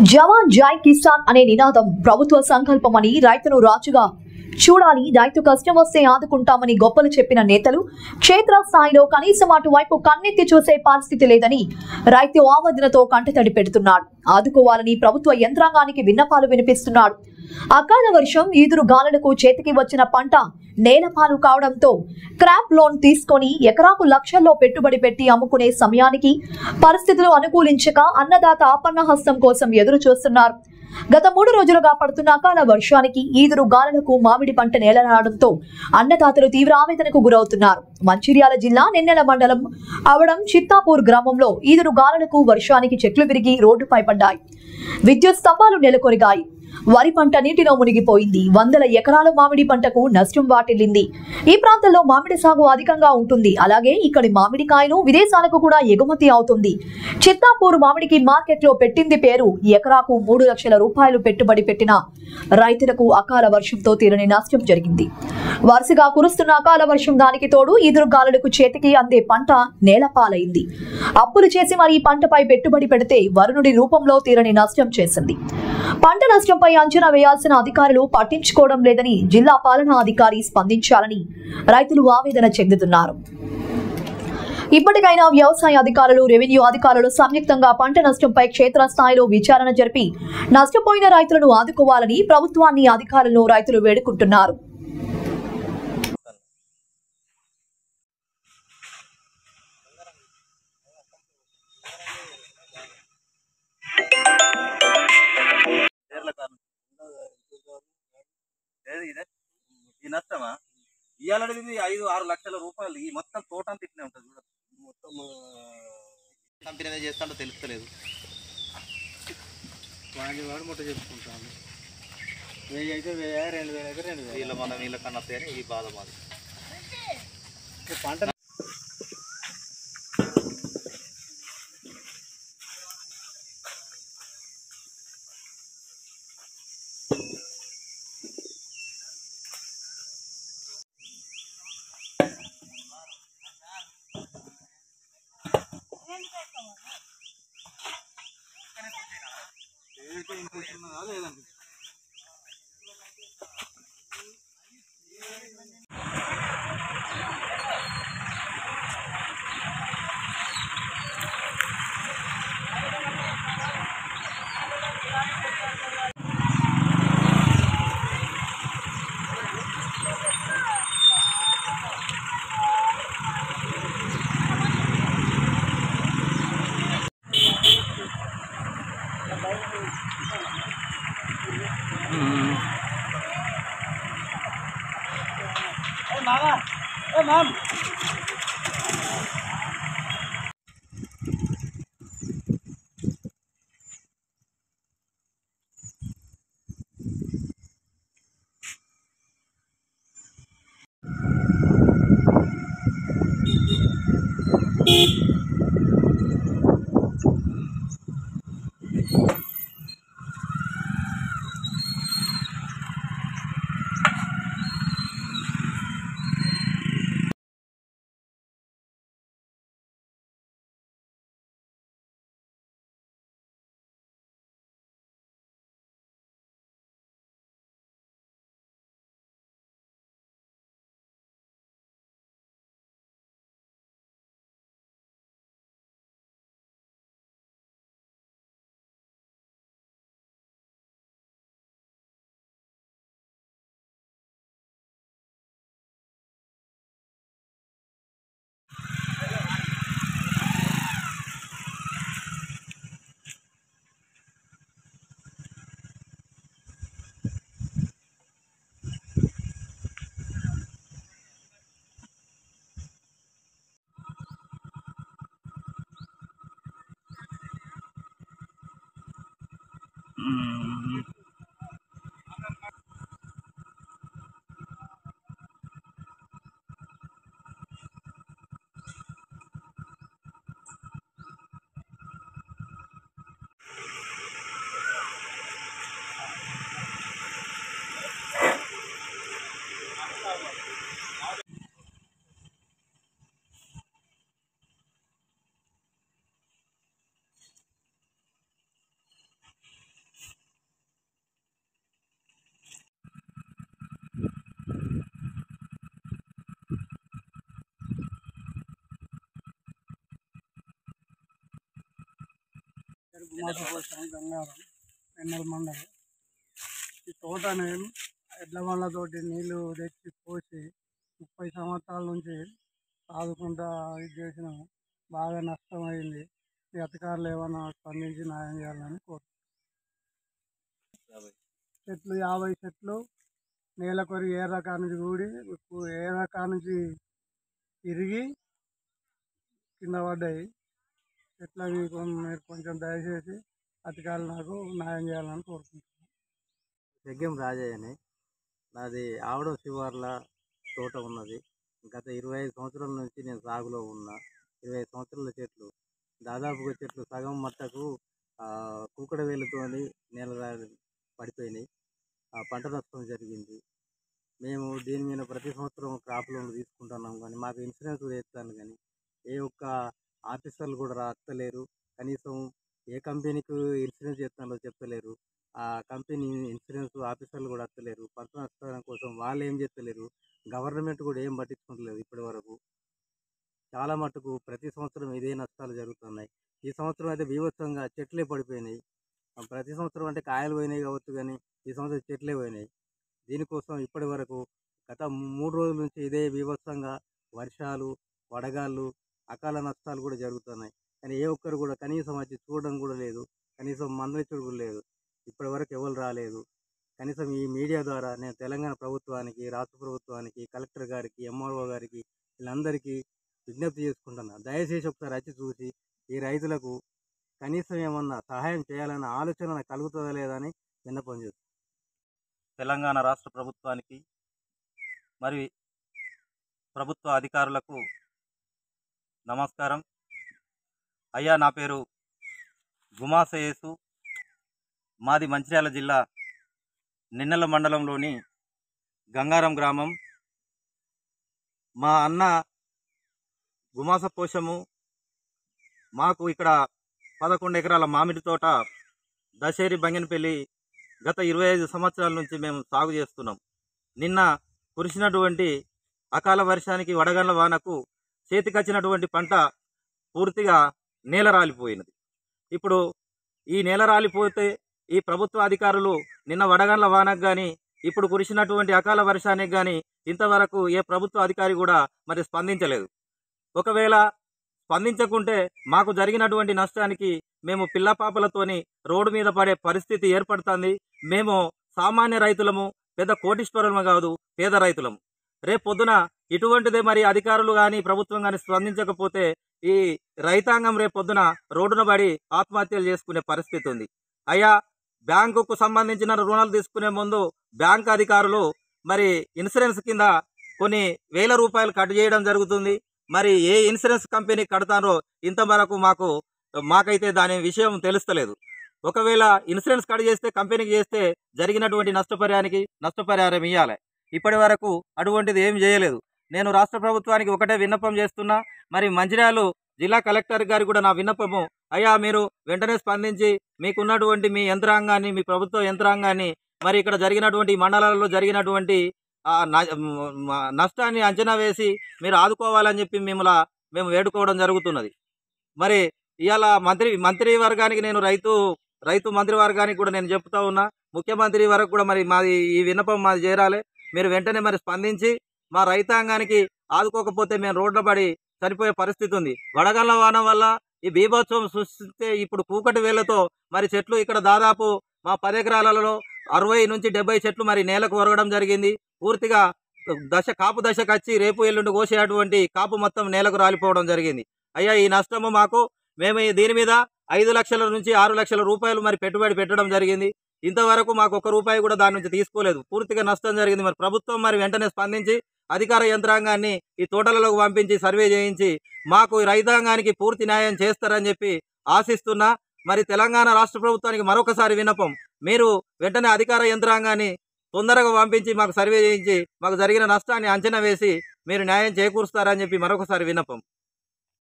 జవాన్ జై కిసాన్ అనే నినాదం ప్రభుత్వ సంకల్పమని, రైతును రాజుగా చూడాలి, రైతు కష్టం వస్తే ఆదుకుంటామని గొప్పలు చెప్పిన నేతలు క్షేత్రస్థాయిలో కనీసం అటువైపు కన్నెత్తి చూసే పరిస్థితి లేదని రైతు ఆవేదనతో కంటతడి పెడుతున్నాడు. ఆదుకోవాలని ప్రభుత్వ యంత్రాంగానికి విన్నపాలు వినిపిస్తున్నాడు. అకాల వర్షం, ఈదురు గాలులకు చేతికి వచ్చిన పంట నేలపాలు కావడంతో క్రాప్ లోన్ తీసుకొని ఎకరాకు లక్షల్లో పెట్టుబడి పెట్టి అమ్ముకునే సమయానికి పరిస్థితులు అనుకూలించక అన్నదాత ఆపన్నహస్తం కోసం ఎదురు చూస్తున్నారు. గత 3 రోజులుగా పడుతున్న అకాల వర్షానికి, ఈదురు గాలులకు మామిడి పంట నేలరావడంతో అన్నదాతలు తీవ్ర ఆవేదనకు గురవుతున్నారు. మంచిర్యాల జిల్లా నెన్నెల మండలం అవడం చిత్తాపూర్ గ్రామంలో ఈదురు గాలులకు వర్షానికి చెట్లు విరిగి రోడ్డుపై పడ్డాయి. విద్యుత్ స్తంభాలు నెలకొరిగాయి. వరి పంట నీటిలో మునిగిపోయింది. వందల ఎకరాల మామిడి పంటకు నష్టం వాటిల్లింది. ఈ ప్రాంతంలో మామిడి సాగు అధికంగా ఉంటుంది. అలాగే ఇక్కడి మామిడికాయలు విదేశాలకు కూడా ఎగుమతి అవుతుంది. చిత్తాపూర్ మామిడికి మార్కెట్లో పెట్టింది పేరు. ఎకరాకు 3 లక్షల రూపాయలు పెట్టుబడి పెట్టిన రైతులకు అకాల వర్షంతో తీరని నష్టం జరిగింది. వరుసగా కురుస్తున్న అకాల వర్షం, దానికి తోడు ఈదురుగాలులకు చేతికి అందే పంట నేలపాలైంది. అప్పులు చేసి మరి ఈ పంటపై పెట్టుబడి పెడితే వరుణుడి రూపంలో తీరని నష్టం చేసింది. పంట నష్టంపై అంచనా వేయాల్సిన అధికారులు పట్టించుకోవడం లేదని జిల్లా పాలనా అధికారి స్పందించాలని రైతులు ఆవేదన చెందుతున్నారు. ఇప్పటికైనా వ్యవసాయ అధికారులు, రెవెన్యూ అధికారులు సంయుక్తంగా పంట నష్టంపై క్షేత్రస్థాయిలో విచారణ జరిపి నష్టపోయిన రైతులను ఆదుకోవాలని ప్రభుత్వాన్ని, అధికారులను రైతులు వేడుకుంటున్నారు. ఈ నష్టమా ఇవాళ 5-6 లక్షల రూపాయలు ఈ మొత్తం తోట అంతా ఇట్నే ఉంటుంది. చూడ మొత్తం కంపెనీ చేస్తాడో తెలుస్తలేదు. వాడు ముట్ట చెప్పుకుంటాను. 1000 అయితే 1000, 2000 అయితే 2000. వీళ్ళ మన వీళ్ళకన్నా పేరు ఈ బాధ మాది. పంట లేదండి. Mama, oh mom. గుమాసపోసం గంగారం ఎన్నెల మండలం. ఈ తోటని ఎడ్ల బండ్లతోటి నీళ్లు తెచ్చి పోసి 30 సంవత్సరాల నుంచి సాదుకుంటా ఇది చేసినాము. బాగా నష్టం అయింది. ఈ అధికారులు ఏమైనా స్పందించి న్యాయం చేయాలని కోరుతున్నాను. చెట్లు 50 చెట్లు నేలకొరి ఏ రకాల నుంచి కూడి ఏ రకాల నుంచి ఇరిగి కింద పడ్డాయి. చెట్లవి మీరు కొంచెం దయచేసి అధికారులు నాకు న్యాయం చేయాలని కోరుకుంటున్నాను. జగ్గం రాజయ్యని. నాది ఆవడం శివార్ల తోట ఉన్నది. గత 25 సంవత్సరాల నుంచి నేను సాగులో ఉన్నా. 25 సంవత్సరాల చెట్లు దాదాపుగా చెట్లు సగం మట్టకు కూకడ వేలుతోని నేల పడిపోయినాయి. పంట నష్టం జరిగింది. మేము దీని మీద ప్రతి సంవత్సరం క్రాప్ లోన్ తీసుకుంటున్నాం, కానీ మాకు ఇన్సూరెన్స్ కూడా ఇస్తాను, కానీ ఏ ఒక్క ఆఫీసర్లు కూడా రాస్తలేరు. కనీసం ఏ కంపెనీకి ఇన్సూరెన్స్ చేస్తానో చెప్తలేరు. ఆ కంపెనీ ఇన్సూరెన్స్ ఆఫీసర్లు కూడా వస్తలేరు. పంట నష్టం కోసం వాళ్ళు ఏం చేస్తలేరు. గవర్నమెంట్ కూడా ఏం పట్టించుకుంటలేదు. ఇప్పటి వరకు చాలా మటుకు ప్రతి సంవత్సరం ఇదే నష్టాలు జరుగుతున్నాయి. ఈ సంవత్సరం అయితే బీభత్సంగా చెట్లే పడిపోయినాయి. ప్రతి సంవత్సరం అంటే కాయలు పోయినాయి కావచ్చు, కానీ ఈ సంవత్సరం చెట్లే పోయినాయి. దీనికోసం ఇప్పటి వరకు గత 3 రోజుల నుంచి ఇదే బీభత్సంగా వర్షాలు, వడగాళ్ళు, అకాల నష్టాలు కూడా జరుగుతున్నాయి. కానీ ఏ ఒక్కరు కూడా కనీసం వచ్చి చూడడం కూడా లేదు. కనీసం మందలించడం కూడా లేదు. ఇప్పటి వరకు ఎవరు రాలేదు. కనీసం ఈ మీడియా ద్వారా నేను తెలంగాణ ప్రభుత్వానికి, రాష్ట్ర ప్రభుత్వానికి, కలెక్టర్ గారికి, ఎంఆర్ఓ గారికి వీళ్ళందరికీ విజ్ఞప్తి చేసుకుంటున్నా. దయచేసి ఒకసారి వచ్చి చూసి ఈ రైతులకు కనీసం ఏమన్నా సహాయం చేయాలన్న ఆలోచన నాకు కలుగుతుందా లేదా అని విన్నపం చేస్తాను. తెలంగాణ రాష్ట్ర ప్రభుత్వానికి మరి ప్రభుత్వ అధికారులకు నమస్కారం. అయ్యా, నా పేరు గుమాసయేసు. మాది మంచిర్యాల జిల్లా నిన్నెల మండలంలోని గంగారం గ్రామం. మా అన్న గుమాస పోషము. మాకు ఇక్కడ 11 ఎకరాల మామిడి తోట దశేరి బంగనపల్లి గత 25 సంవత్సరాల నుంచి మేము సాగు చేస్తున్నాం. నిన్న కురిసినటువంటి అకాల వర్షానికి, వడగండ్ల వానకు చేతికొచ్చినటువంటి పంట పూర్తిగా నేల రాలిపోయినది. ఇప్పుడు ఈ నేల రాలిపోతే ఈ ప్రభుత్వ అధికారులు నిన్న వడగండ్ల వానకు కానీ, ఇప్పుడు కురిసినటువంటి అకాల వర్షానికి కానీ ఇంతవరకు ఏ ప్రభుత్వ అధికారి కూడా మరి స్పందించలేదు. ఒకవేళ స్పందించకుంటే మాకు జరిగినటువంటి నష్టానికి మేము పిల్లపాపలతోని రోడ్డు మీద పడే పరిస్థితి ఏర్పడుతుంది. మేము సామాన్య రైతులము, పెద్ద కోటీశ్వరులము కాదు, పేద రైతులము. రేపు పొద్దున ఇటువంటిదే మరి అధికారులు కానీ ప్రభుత్వం కానీ స్పందించకపోతే ఈ రైతాంగం రేపు పొద్దున రోడ్డున పడి ఆత్మహత్యలు చేసుకునే పరిస్థితి ఉంది. అయ్యా, బ్యాంకుకు సంబంధించిన రుణాలు తీసుకునే ముందు బ్యాంక్ అధికారులు మరి ఇన్సూరెన్స్ కింద కొన్ని వేల రూపాయలు కట్ చేయడం జరుగుతుంది. మరి ఏ ఇన్సూరెన్స్ కంపెనీ కడతారో ఇంతవరకు మాకైతే దాని విషయం తెలుస్తలేదు. ఒకవేళ ఇన్సూరెన్స్ కట్ చేస్తే, కంపెనీకి చేస్తే జరిగినటువంటి నష్టపరిహారం ఇవ్వాలి. ఇప్పటి వరకు అటువంటిది ఏం చేయలేదు. నేను రాష్ట్ర ప్రభుత్వానికి ఒకటే విన్నపం చేస్తున్నా. మరి మంచిర్యాల జిల్లా కలెక్టర్ గారికి కూడా నా విన్నపము, అయ్యా మీరు వెంటనే స్పందించి మీకున్నటువంటి మీ యంత్రాంగాన్ని, మీ ప్రభుత్వ యంత్రాంగాన్ని మరి ఇక్కడ జరిగినటువంటి మండలాల్లో జరిగినటువంటి నష్టాన్ని అంచనా వేసి మీరు ఆదుకోవాలని చెప్పి మేము వేడుకోవడం జరుగుతున్నది. మరి ఇవాళ మంత్రివర్గానికి నేను రైతు మంత్రివర్గానికి కూడా నేను చెప్తా ఉన్నా, ముఖ్యమంత్రి వరకు కూడా మరి మాది ఈ విన్నపం మాది చేరాలి. మీరు వెంటనే మరి స్పందించి మా రైతాంగానికి ఆదుకోకపోతే మేము రోడ్ల పడి చనిపోయే పరిస్థితి ఉంది. వడగళ్ల వాన వల్ల ఈ బీభత్సవం సృష్టిస్తే ఇప్పుడు కూకటి వేళ్లతో మరి చెట్లు ఇక్కడ దాదాపు మా 10 ఎకరాలలో 60 నుంచి 70 చెట్లు మరి నేలకు ఒరగడం జరిగింది. పూర్తిగా కాపు దశకు వచ్చి రేపు ఎల్లుండి కోసేటువంటి కాపు మొత్తం నేలకు రాలిపోవడం జరిగింది. అయ్యా, ఈ నష్టము మేము దీని మీద 5 లక్షల నుంచి 6 లక్షల రూపాయలు మరి పెట్టుబడి పెట్టడం జరిగింది. ఇంతవరకు మాకు 1 రూపాయి కూడా దాని నుంచి తీసుకోలేదు. పూర్తిగా నష్టం జరిగింది. మరి ప్రభుత్వం మరి వెంటనే స్పందించి అధికార యంత్రాంగాన్ని ఈ తోటలలోకి పంపించి సర్వే చేయించి మాకు ఈ రైతాంగానికి పూర్తి న్యాయం చేస్తారని చెప్పి ఆశిస్తున్నా. మరి తెలంగాణ రాష్ట్ర ప్రభుత్వానికి మరొకసారి విన్నపం, మీరు వెంటనే అధికార యంత్రాంగాన్ని తొందరగా పంపించి మాకు సర్వే చేయించి మాకు జరిగిన నష్టాన్ని అంచనా వేసి మీరు న్యాయం చేకూరుస్తారని చెప్పి మరొకసారి విన్నపం.